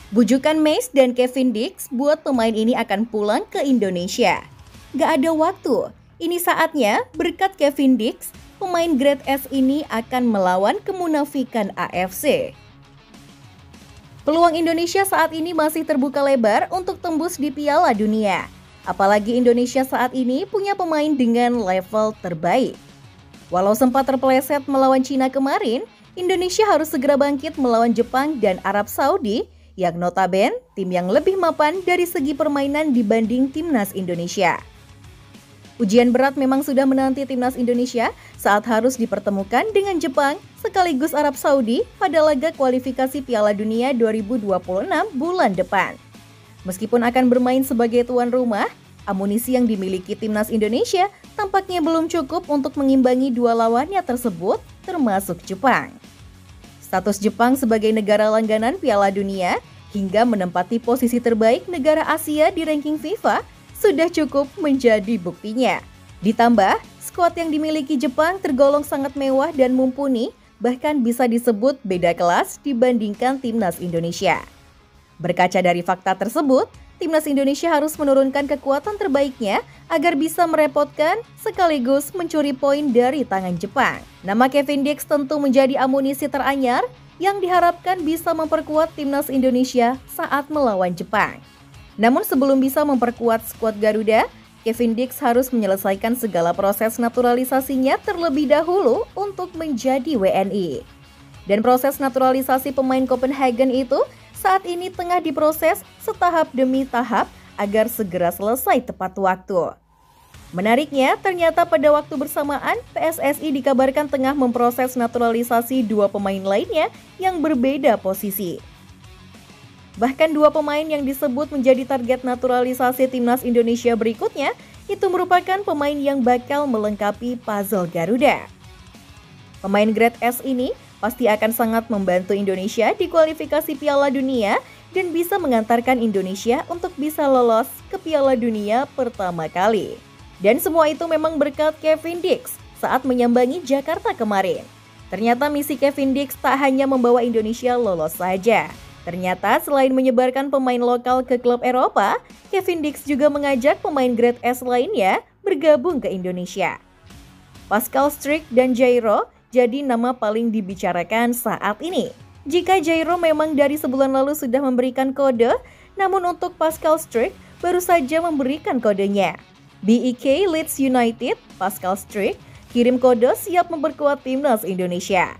Bujukan Mace dan Kevin Dix buat pemain ini akan pulang ke Indonesia. Gak ada waktu, ini saatnya berkat Kevin Dix, pemain grade S ini akan melawan kemunafikan AFC. Peluang Indonesia saat ini masih terbuka lebar untuk tembus di Piala Dunia. Apalagi Indonesia saat ini punya pemain dengan level terbaik. Walau sempat terpeleset melawan Cina kemarin, Indonesia harus segera bangkit melawan Jepang dan Arab Saudi yang notabene tim yang lebih mapan dari segi permainan dibanding timnas Indonesia. Ujian berat memang sudah menanti timnas Indonesia saat harus dipertemukan dengan Jepang sekaligus Arab Saudi pada laga kualifikasi Piala Dunia 2026 bulan depan. Meskipun akan bermain sebagai tuan rumah, amunisi yang dimiliki timnas Indonesia tampaknya belum cukup untuk mengimbangi dua lawannya tersebut, termasuk Jepang. Status Jepang sebagai negara langganan Piala Dunia hingga menempati posisi terbaik negara Asia di ranking FIFA sudah cukup menjadi buktinya. Ditambah, skuad yang dimiliki Jepang tergolong sangat mewah dan mumpuni, bahkan bisa disebut beda kelas dibandingkan timnas Indonesia. Berkaca dari fakta tersebut, timnas Indonesia harus menurunkan kekuatan terbaiknya agar bisa merepotkan sekaligus mencuri poin dari tangan Jepang. Nama Kevin Dix tentu menjadi amunisi teranyar yang diharapkan bisa memperkuat timnas Indonesia saat melawan Jepang. Namun sebelum bisa memperkuat skuad Garuda, Kevin Dix harus menyelesaikan segala proses naturalisasinya terlebih dahulu untuk menjadi WNI. Dan proses naturalisasi pemain Copenhagen itu saat ini tengah diproses setahap demi tahap agar segera selesai tepat waktu. Menariknya, ternyata pada waktu bersamaan PSSI dikabarkan tengah memproses naturalisasi dua pemain lainnya yang berbeda posisi. Bahkan dua pemain yang disebut menjadi target naturalisasi timnas Indonesia berikutnya itu merupakan pemain yang bakal melengkapi puzzle Garuda. Pemain grade S ini pasti akan sangat membantu Indonesia di kualifikasi Piala Dunia dan bisa mengantarkan Indonesia untuk bisa lolos ke Piala Dunia pertama kali. Dan semua itu memang berkat Kevin Dix saat menyambangi Jakarta kemarin. Ternyata misi Kevin Dix tak hanya membawa Indonesia lolos saja. Ternyata selain menyebarkan pemain lokal ke klub Eropa, Kevin Dix juga mengajak pemain grade S lainnya bergabung ke Indonesia. Pascal Struijk dan Jairo jadi nama paling dibicarakan saat ini. Jika Jairo memang dari sebulan lalu sudah memberikan kode, namun untuk Pascal Struijk baru saja memberikan kodenya. BEK Leeds United, Pascal Struijk, kirim kode siap memperkuat timnas Indonesia.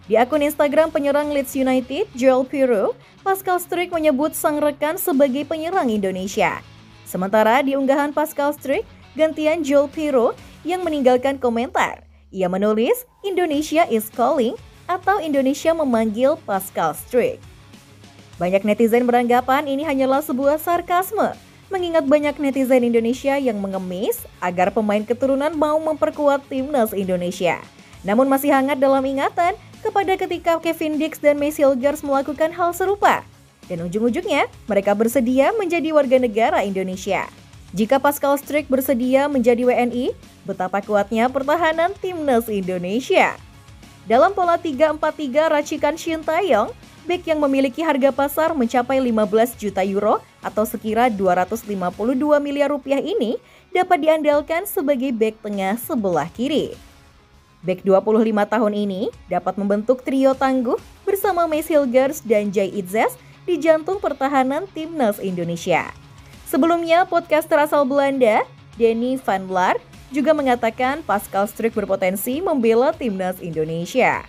Di akun Instagram penyerang Leeds United, Joel Piroe, Pascal Struijk menyebut sang rekan sebagai penyerang Indonesia. Sementara di unggahan Pascal Struijk, gantian Joel Piroe yang meninggalkan komentar. Ia menulis, Indonesia is calling atau Indonesia memanggil Pascal Struijk. Banyak netizen beranggapan ini hanyalah sebuah sarkasme, mengingat banyak netizen Indonesia yang mengemis agar pemain keturunan mau memperkuat timnas Indonesia. Namun masih hangat dalam ingatan kepada ketika Kevin Dix dan Messi Hilgers melakukan hal serupa. Dan ujung-ujungnya mereka bersedia menjadi warga negara Indonesia. Jika Pascal Struijk bersedia menjadi WNI, betapa kuatnya pertahanan timnas Indonesia. Dalam pola 3-4-3 racikan Shin Taeyong, bek yang memiliki harga pasar mencapai 15 juta euro atau sekira 252 miliar rupiah ini dapat diandalkan sebagai bek tengah sebelah kiri. Bek 25 tahun ini dapat membentuk trio tangguh bersama Messi Hilgers dan Jay Itzes di jantung pertahanan timnas Indonesia. Sebelumnya, podcaster asal Belanda, Denny van Laar, juga mengatakan Pascal Struijk berpotensi membela timnas Indonesia.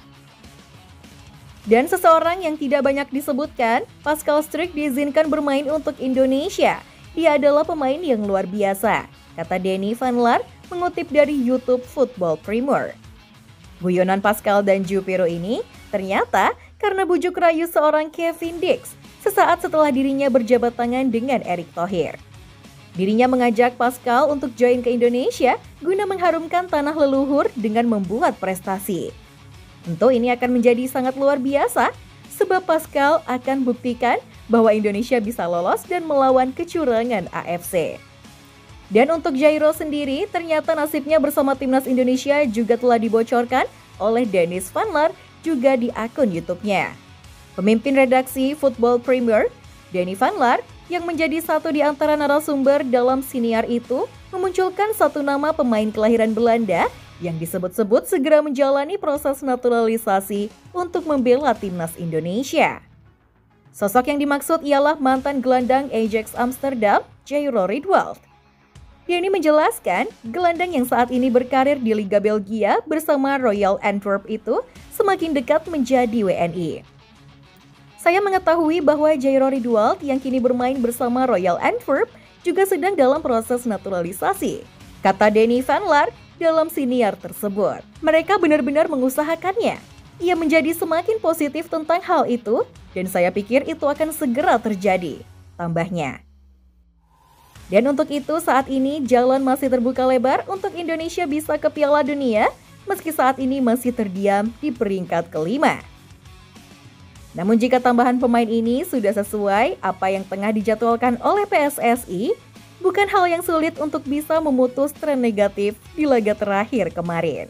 Dan seseorang yang tidak banyak disebutkan, Pascal Struijk diizinkan bermain untuk Indonesia. Dia adalah pemain yang luar biasa, kata Denny van Laar mengutip dari YouTube Football Premier. Guyonan Pascal dan Joel Piroe ini ternyata karena bujuk rayu seorang Kevin Dix sesaat setelah dirinya berjabat tangan dengan Erick Thohir. Dirinya mengajak Pascal untuk join ke Indonesia guna mengharumkan tanah leluhur dengan membuat prestasi. Tentu ini akan menjadi sangat luar biasa sebab Pascal akan buktikan bahwa Indonesia bisa lolos dan melawan kecurangan AFC. Dan untuk Jairo sendiri, ternyata nasibnya bersama timnas Indonesia juga telah dibocorkan oleh Dennis van Laar juga di akun YouTube-nya. Pemimpin redaksi Football Premier Danny Van Laar yang menjadi satu di antara narasumber dalam siniar itu memunculkan satu nama pemain kelahiran Belanda yang disebut-sebut segera menjalani proses naturalisasi untuk membela timnas Indonesia. Sosok yang dimaksud ialah mantan gelandang Ajax Amsterdam, Jairo Riedwald. Danny menjelaskan, gelandang yang saat ini berkarir di Liga Belgia bersama Royal Antwerp itu semakin dekat menjadi WNI. Saya mengetahui bahwa Jairo Riedwald yang kini bermain bersama Royal Antwerp juga sedang dalam proses naturalisasi, kata Danny Van Laar dalam siniar tersebut. Mereka benar-benar mengusahakannya. Ia menjadi semakin positif tentang hal itu dan saya pikir itu akan segera terjadi, tambahnya. Dan untuk itu saat ini jalan masih terbuka lebar untuk Indonesia bisa ke Piala Dunia meski saat ini masih terdiam di peringkat kelima. Namun jika tambahan pemain ini sudah sesuai apa yang tengah dijadwalkan oleh PSSI, bukan hal yang sulit untuk bisa memutus tren negatif di laga terakhir kemarin.